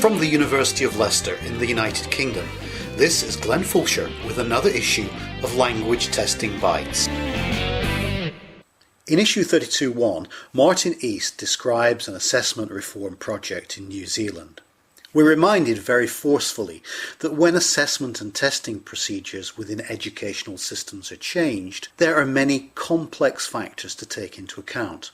From the University of Leicester in the United Kingdom, this is Glenn Fulshire with another issue of Language Testing Bites. In issue 32.1, Martin East describes an assessment reform project in New Zealand. We're reminded very forcefully that when assessment and testing procedures within educational systems are changed, there are many complex factors to take into account.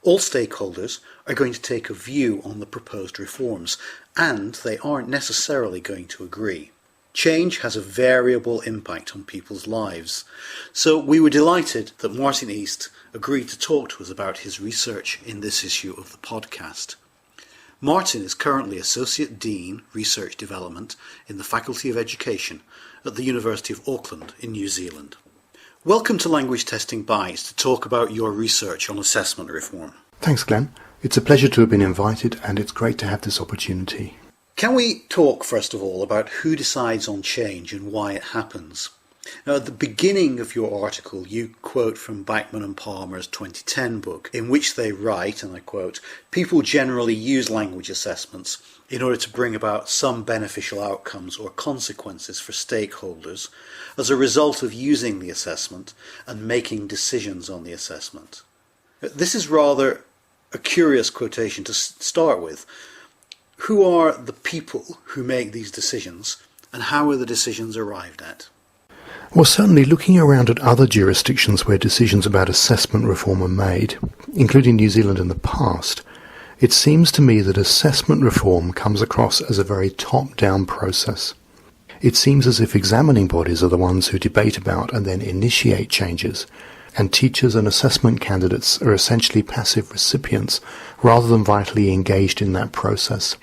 All stakeholders are going to take a view on the proposed reforms, and they aren't necessarily going to agree. Change has a variable impact on people's lives, so we were delighted that Martin East agreed to talk to us about his research in this issue of the podcast. Martin is currently Associate Dean, Research Development in the Faculty of Education at the University of Auckland in New Zealand. Welcome to Language Testing Bites to talk about your research on assessment reform. Thanks, Glenn. It's a pleasure to have been invited, and it's great to have this opportunity. Can we talk, first of all, about who decides on change and why it happens? Now, at the beginning of your article, you quote from Bachman and Palmer's 2010 book, in which they write, and I quote, "People generally use language assessments in order to bring about some beneficial outcomes or consequences for stakeholders as a result of using the assessment and making decisions on the assessment." This is rather a curious quotation to start with. Who are the people who make these decisions, and how are the decisions arrived at? Well, certainly looking around at other jurisdictions where decisions about assessment reform are made, including New Zealand in the past, it seems to me that assessment reform comes across as a very top-down process. It seems as if examining bodies are the ones who debate about and then initiate changes, and teachers and assessment candidates are essentially passive recipients rather than vitally engaged in that process.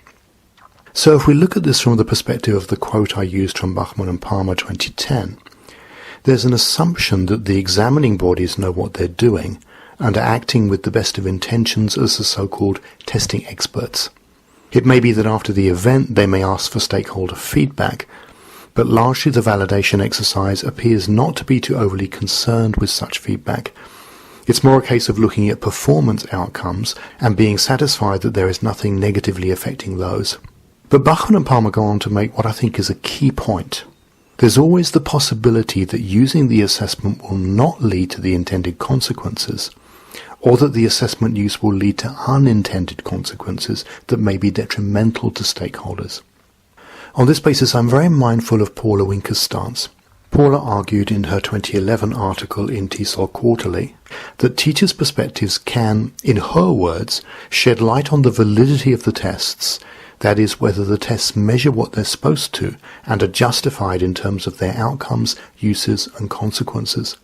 So if we look at this from the perspective of the quote I used from Bachman and Palmer 2010, there's an assumption that the examining bodies know what they're doing and are acting with the best of intentions as the so-called testing experts. It may be that after the event they may ask for stakeholder feedback, but largely the validation exercise appears not to be too overly concerned with such feedback. It's more a case of looking at performance outcomes and being satisfied that there is nothing negatively affecting those. But Bachman and Palmer go on to make what I think is a key point. There's always the possibility that using the assessment will not lead to the intended consequences, or that the assessment use will lead to unintended consequences that may be detrimental to stakeholders. On this basis, I'm very mindful of Paula Winker's stance. Paula argued in her 2011 article in TESOL Quarterly that teachers' perspectives can, in her words, shed light on the validity of the tests, that is, whether the tests measure what they're supposed to and are justified in terms of their outcomes, uses and consequences.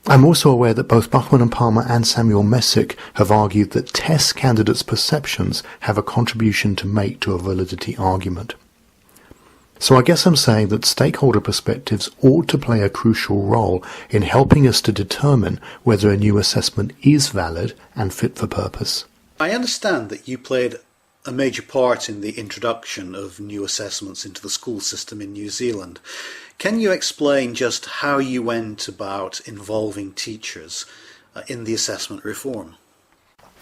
I'm also aware that both Bachman and Palmer and Samuel Messick have argued that test candidates' perceptions have a contribution to make to a validity argument. So I guess I'm saying that stakeholder perspectives ought to play a crucial role in helping us to determine whether a new assessment is valid and fit for purpose. I understand that you played a major part in the introduction of new assessments into the school system in New Zealand. Can you explain just how you went about involving teachers in the assessment reform?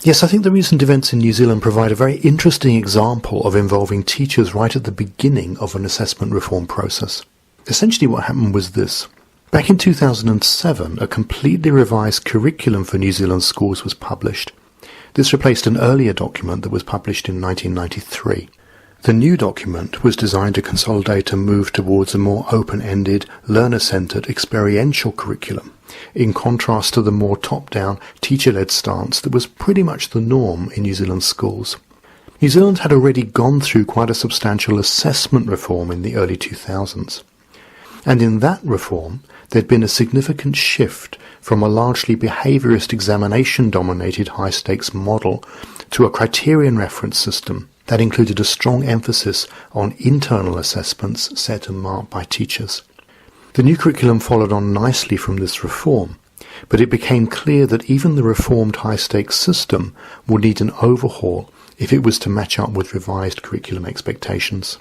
Yes, I think the recent events in New Zealand provide a very interesting example of involving teachers right at the beginning of an assessment reform process. Essentially what happened was this. Back in 2007, a completely revised curriculum for New Zealand schools was published. This replaced an earlier document that was published in 1993. The new document was designed to consolidate and move towards a more open-ended, learner-centred, experiential curriculum, in contrast to the more top-down, teacher-led stance that was pretty much the norm in New Zealand schools. New Zealand had already gone through quite a substantial assessment reform in the early 2000s. And in that reform, there'd been a significant shift from a largely behaviourist examination-dominated high-stakes model to a criterion reference system that included a strong emphasis on internal assessments set and marked by teachers. The new curriculum followed on nicely from this reform, but it became clear that even the reformed high-stakes system would need an overhaul if it was to match up with revised curriculum expectations.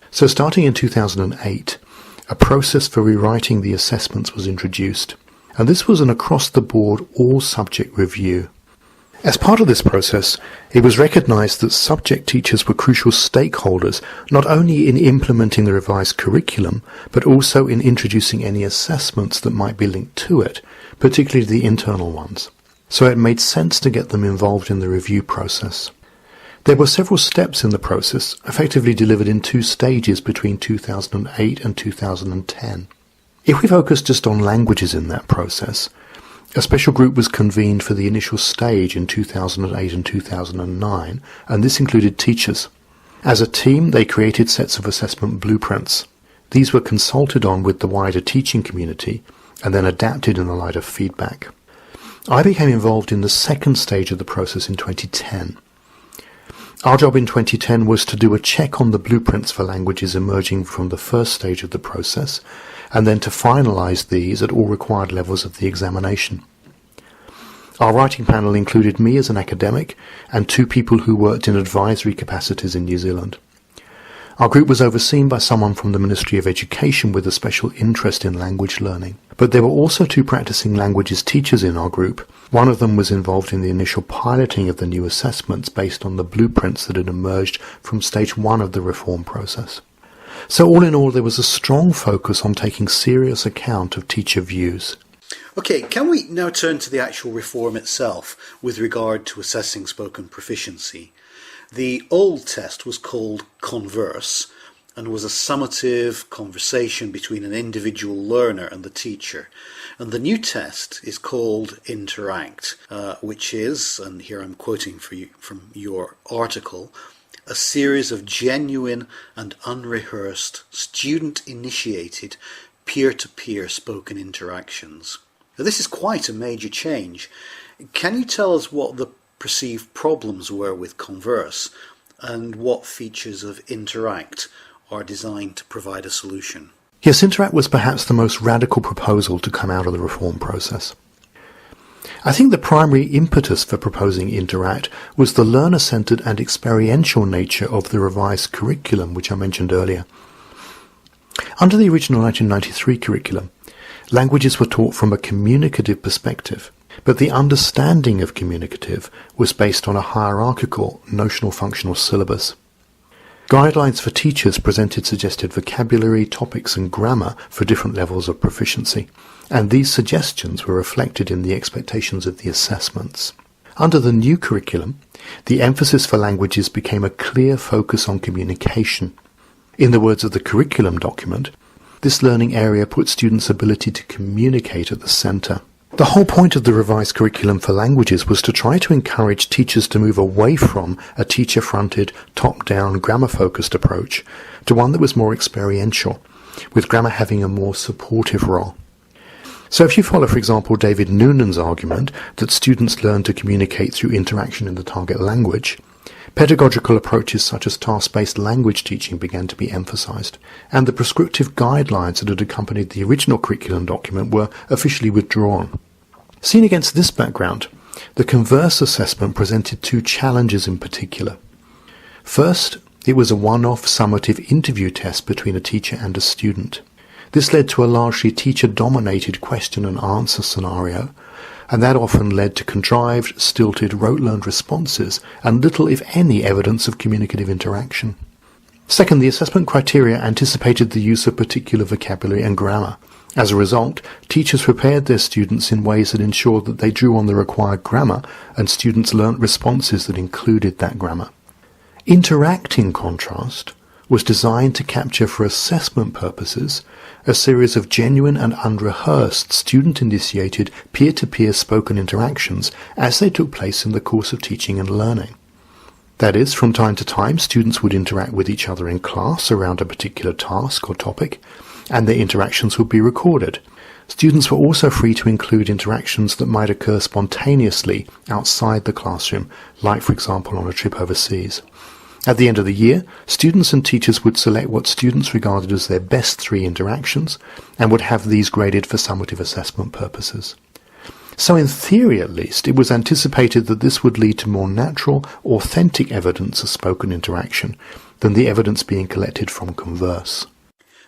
So starting in 2008, a process for rewriting the assessments was introduced, and this was an across-the-board all-subject review. As part of this process, it was recognised that subject teachers were crucial stakeholders not only in implementing the revised curriculum, but also in introducing any assessments that might be linked to it, particularly the internal ones. So it made sense to get them involved in the review process. There were several steps in the process, effectively delivered in 2 stages between 2008 and 2010. If we focus just on languages in that process, a special group was convened for the initial stage in 2008 and 2009, and this included teachers. As a team, they created sets of assessment blueprints. These were consulted on with the wider teaching community and then adapted in the light of feedback. I became involved in the second stage of the process in 2010. Our job in 2010 was to do a check on the blueprints for languages emerging from the first stage of the process, and then to finalise these at all required levels of the examination. Our writing panel included me as an academic and 2 people who worked in advisory capacities in New Zealand. Our group was overseen by someone from the Ministry of Education with a special interest in language learning. But there were also 2 practising languages teachers in our group. One of them was involved in the initial piloting of the new assessments based on the blueprints that had emerged from stage 1 of the reform process. So all in all, there was a strong focus on taking serious account of teacher views. Okay, can we now turn to the actual reform itself with regard to assessing spoken proficiency? The old test was called Converse and was a summative conversation between an individual learner and the teacher. And the new test is called Interact, which is, and here I'm quoting for you from your article, a series of genuine and unrehearsed, student-initiated, peer-to-peer spoken interactions. Now, this is quite a major change. Can you tell us what the perceived problems were with Converse and what features of Interact are designed to provide a solution? Yes, Interact was perhaps the most radical proposal to come out of the reform process. I think the primary impetus for proposing Interact was the learner-centred and experiential nature of the revised curriculum, which I mentioned earlier. Under the original 1993 curriculum, languages were taught from a communicative perspective, but the understanding of communicative was based on a hierarchical notional functional syllabus. Guidelines for teachers presented suggested vocabulary, topics and grammar for different levels of proficiency, and these suggestions were reflected in the expectations of the assessments. Under the new curriculum, the emphasis for languages became a clear focus on communication. In the words of the curriculum document, this learning area put students' ability to communicate at the centre. The whole point of the revised curriculum for languages was to try to encourage teachers to move away from a teacher-fronted, top-down, grammar-focused approach to one that was more experiential, with grammar having a more supportive role. So if you follow, for example, David Noonan's argument that students learn to communicate through interaction in the target language, pedagogical approaches such as task-based language teaching began to be emphasised, and the prescriptive guidelines that had accompanied the original curriculum document were officially withdrawn. Seen against this background, the Converse assessment presented 2 challenges in particular. First, it was a one-off summative interview test between a teacher and a student. This led to a largely teacher-dominated question and answer scenario, and that often led to contrived, stilted, rote-learned responses and little, if any, evidence of communicative interaction. Second, the assessment criteria anticipated the use of particular vocabulary and grammar. As a result, teachers prepared their students in ways that ensured that they drew on the required grammar and students learnt responses that included that grammar. Interact, in contrast, was designed to capture for assessment purposes a series of genuine and unrehearsed student-initiated peer-to-peer spoken interactions as they took place in the course of teaching and learning. That is, from time to time, students would interact with each other in class around a particular task or topic, and their interactions would be recorded. Students were also free to include interactions that might occur spontaneously outside the classroom, like, for example, on a trip overseas. At the end of the year, students and teachers would select what students regarded as their best 3 interactions and would have these graded for summative assessment purposes. So in theory at least, it was anticipated that this would lead to more natural, authentic evidence of spoken interaction than the evidence being collected from Converse.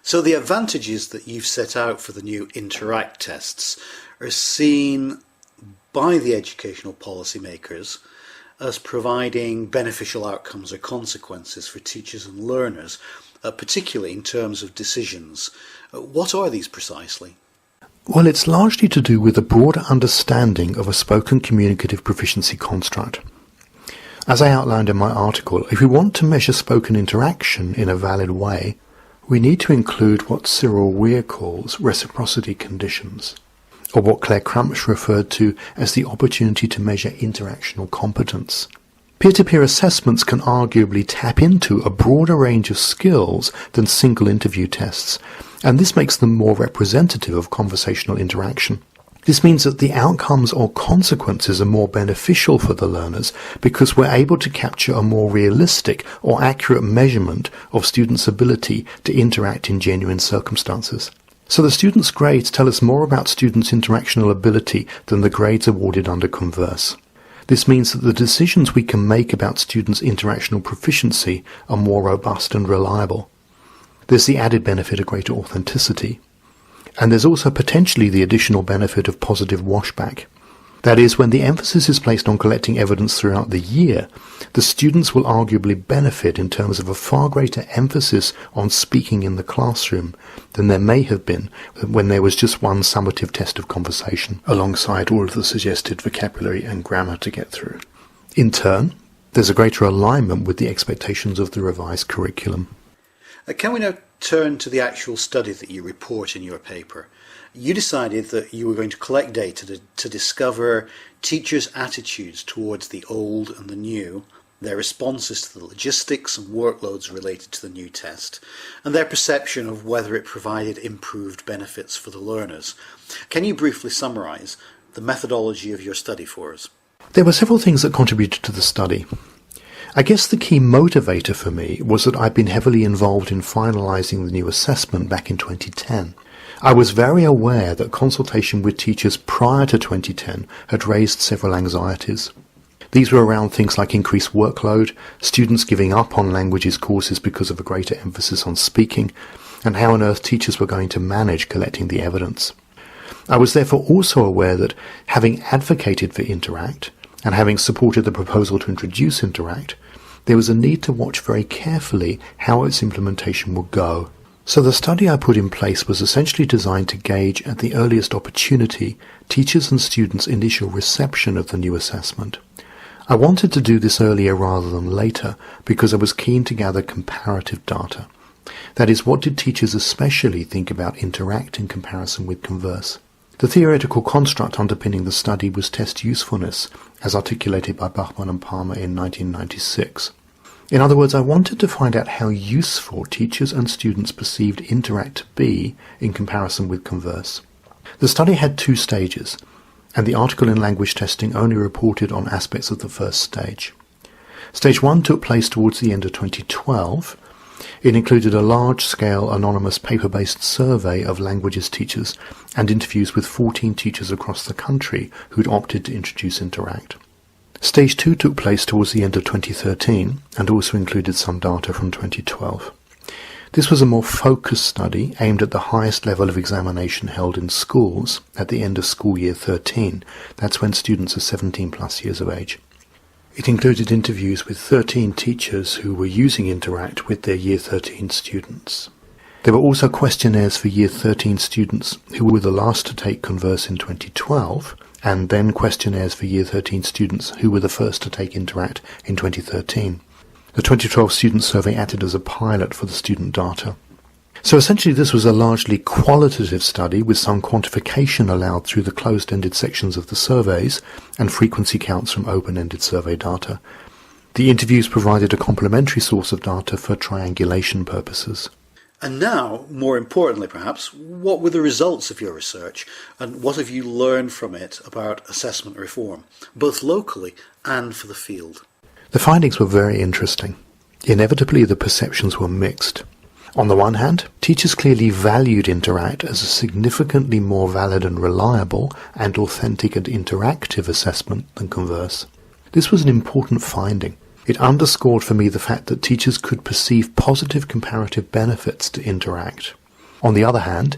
So the advantages that you've set out for the new Interact tests are seen by the educational policymakers as providing beneficial outcomes or consequences for teachers and learners, particularly in terms of decisions. What are these precisely? Well, it's largely to do with a broader understanding of a spoken communicative proficiency construct. As I outlined in my article, if we want to measure spoken interaction in a valid way, we need to include what Cyril Weir calls reciprocity conditions, or what Claire Crumpsh referred to as the opportunity to measure interactional competence. Peer-to-peer assessments can arguably tap into a broader range of skills than single interview tests, and this makes them more representative of conversational interaction. This means that the outcomes or consequences are more beneficial for the learners because we're able to capture a more realistic or accurate measurement of students' ability to interact in genuine circumstances. So the students' grades tell us more about students' interactional ability than the grades awarded under Converse. This means that the decisions we can make about students' interactional proficiency are more robust and reliable. There's the added benefit of greater authenticity. And there's also potentially the additional benefit of positive washback. That is, when the emphasis is placed on collecting evidence throughout the year, the students will arguably benefit in terms of a far greater emphasis on speaking in the classroom than there may have been when there was just one summative test of conversation, alongside all of the suggested vocabulary and grammar to get through. In turn, there's a greater alignment with the expectations of the revised curriculum. Can we now turn to the actual study that you report in your paper? You decided that you were going to collect data to discover teachers' attitudes towards the old and the new, their responses to the logistics and workloads related to the new test, and their perception of whether it provided improved benefits for the learners. Can you briefly summarise the methodology of your study for us? There were several things that contributed to the study. I guess the key motivator for me was that I'd been heavily involved in finalising the new assessment back in 2010. I was very aware that consultation with teachers prior to 2010 had raised several anxieties. These were around things like increased workload, students giving up on languages courses because of a greater emphasis on speaking, and how on earth teachers were going to manage collecting the evidence. I was therefore also aware that, having advocated for Interact, and having supported the proposal to introduce Interact, there was a need to watch very carefully how its implementation would go. So the study I put in place was essentially designed to gauge at the earliest opportunity teachers' and students' initial reception of the new assessment. I wanted to do this earlier rather than later because I was keen to gather comparative data. That is, what did teachers especially think about Interact in comparison with Converse? The theoretical construct underpinning the study was test usefulness, as articulated by Bachmann and Palmer in 1996. In other words, I wanted to find out how useful teachers and students perceived Interact to be in comparison with Converse. The study had 2 stages, and the article in language testing only reported on aspects of the first stage. Stage 1 took place towards the end of 2012. It included a large-scale anonymous paper-based survey of languages teachers and interviews with 14 teachers across the country who'd opted to introduce Interact. Stage 2 took place towards the end of 2013 and also included some data from 2012. This was a more focused study aimed at the highest level of examination held in schools at the end of school year 13. That's when students are 17 plus years of age. It included interviews with 13 teachers who were using Interact with their Year 13 students. There were also questionnaires for Year 13 students who were the last to take Converse in 2012, and then questionnaires for Year 13 students who were the first to take Interact in 2013. The 2012 student survey acted as a pilot for the student data. So essentially this was a largely qualitative study with some quantification allowed through the closed-ended sections of the surveys and frequency counts from open-ended survey data. The interviews provided a complementary source of data for triangulation purposes. And now, more importantly perhaps, what were the results of your research and what have you learned from it about assessment reform, both locally and for the field? The findings were very interesting. Inevitably the perceptions were mixed. On the one hand, teachers clearly valued Interact as a significantly more valid and reliable and authentic and interactive assessment than Converse. This was an important finding. It underscored for me the fact that teachers could perceive positive comparative benefits to Interact. On the other hand,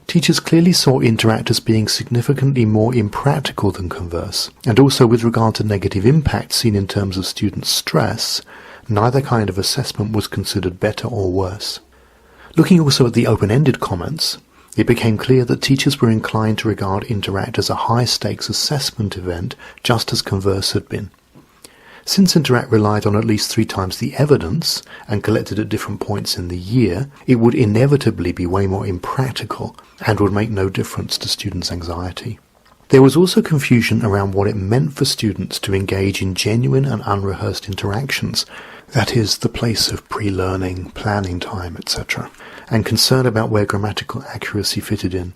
teachers clearly saw Interact as being significantly more impractical than Converse, and also with regard to negative impact seen in terms of student stress, neither kind of assessment was considered better or worse. Looking also at the open-ended comments, it became clear that teachers were inclined to regard Interact as a high-stakes assessment event, just as Converse had been. Since Interact relied on at least 3 times the evidence and collected at different points in the year, it would inevitably be way more impractical and would make no difference to students' anxiety. There was also confusion around what it meant for students to engage in genuine and unrehearsed interactions, that is, the place of pre-learning, planning time, etc., and concern about where grammatical accuracy fitted in.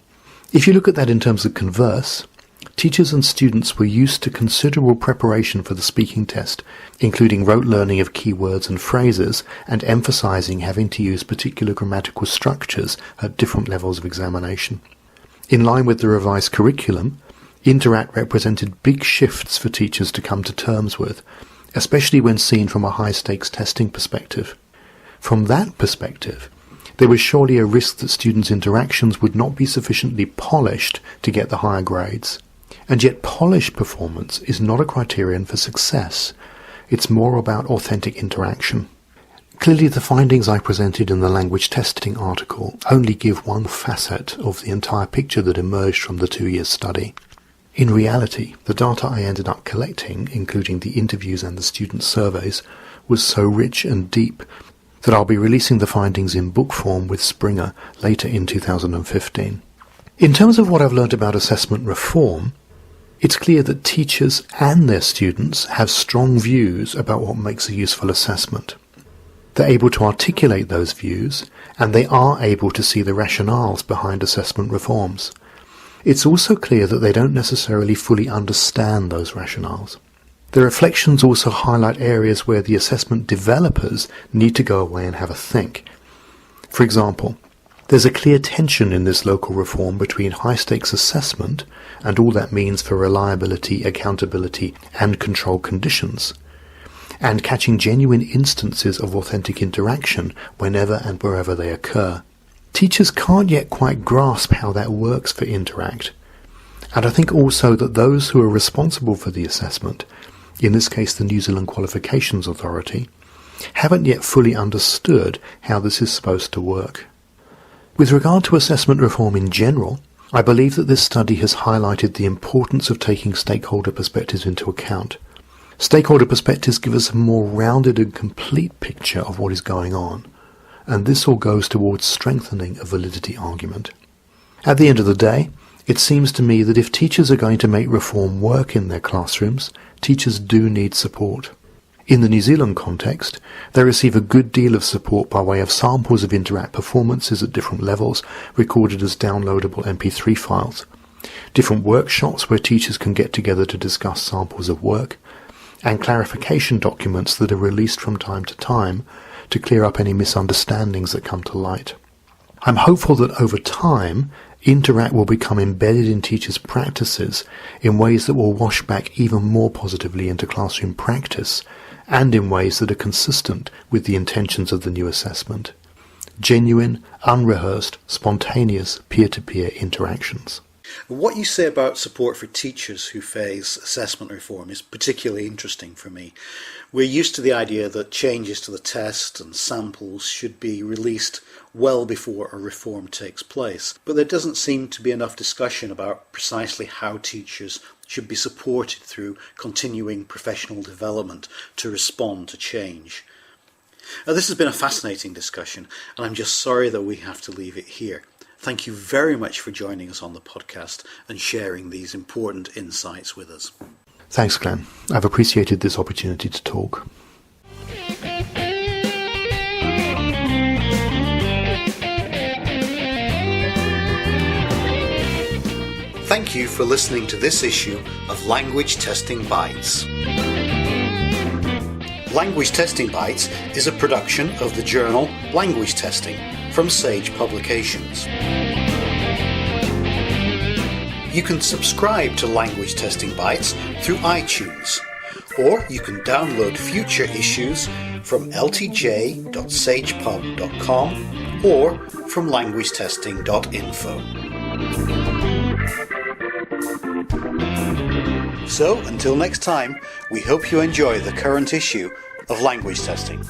If you look at that in terms of Converse, teachers and students were used to considerable preparation for the speaking test, including rote learning of keywords and phrases, and emphasizing having to use particular grammatical structures at different levels of examination. In line with the revised curriculum, Interact represented big shifts for teachers to come to terms with, especially when seen from a high-stakes testing perspective. From that perspective, there was surely a risk that students' interactions would not be sufficiently polished to get the higher grades. And yet polished performance is not a criterion for success. It's more about authentic interaction. Clearly, the findings I presented in the language testing article only give one facet of the entire picture that emerged from the 2-year study. In reality, the data I ended up collecting, including the interviews and the student surveys, was so rich and deep that I'll be releasing the findings in book form with Springer later in 2015. In terms of what I've learned about assessment reform, it's clear that teachers and their students have strong views about what makes a useful assessment. They're able to articulate those views, and they are able to see the rationales behind assessment reforms. It's also clear that they don't necessarily fully understand those rationales. The reflections also highlight areas where the assessment developers need to go away and have a think. For example, there's a clear tension in this local reform between high-stakes assessment and all that means for reliability, accountability, and control conditions, and catching genuine instances of authentic interaction whenever and wherever they occur. Teachers can't yet quite grasp how that works for Interact, and I think also that those who are responsible for the assessment, in this case the New Zealand Qualifications Authority, haven't yet fully understood how this is supposed to work. With regard to assessment reform in general, I believe that this study has highlighted the importance of taking stakeholder perspectives into account. Stakeholder perspectives give us a more rounded and complete picture of what is going on, and this all goes towards strengthening a validity argument. At the end of the day, it seems to me that if teachers are going to make reform work in their classrooms, teachers do need support. In the New Zealand context, they receive a good deal of support by way of samples of Interact performances at different levels, recorded as downloadable MP3 files, different workshops where teachers can get together to discuss samples of work, and clarification documents that are released from time to time to clear up any misunderstandings that come to light. I'm hopeful that over time, Interact will become embedded in teachers' practices in ways that will wash back even more positively into classroom practice, and in ways that are consistent with the intentions of the new assessment. Genuine, unrehearsed, spontaneous peer-to-peer interactions. What you say about support for teachers who face assessment reform is particularly interesting for me. We're used to the idea that changes to the test and samples should be released well before a reform takes place, but there doesn't seem to be enough discussion about precisely how teachers should be supported through continuing professional development to respond to change. Now, this has been a fascinating discussion, and I'm just sorry that we have to leave it here. Thank you very much for joining us on the podcast and sharing these important insights with us. Thanks, Glenn. I've appreciated this opportunity to talk. Thank you for listening to this issue of Language Testing Bites. Language Testing Bites is a production of the journal Language Testing from Sage Publications. You can subscribe to Language Testing Bites through iTunes, or you can download future issues from ltj.sagepub.com or from languagetesting.info. So, until next time, we hope you enjoy the current issue of language testing.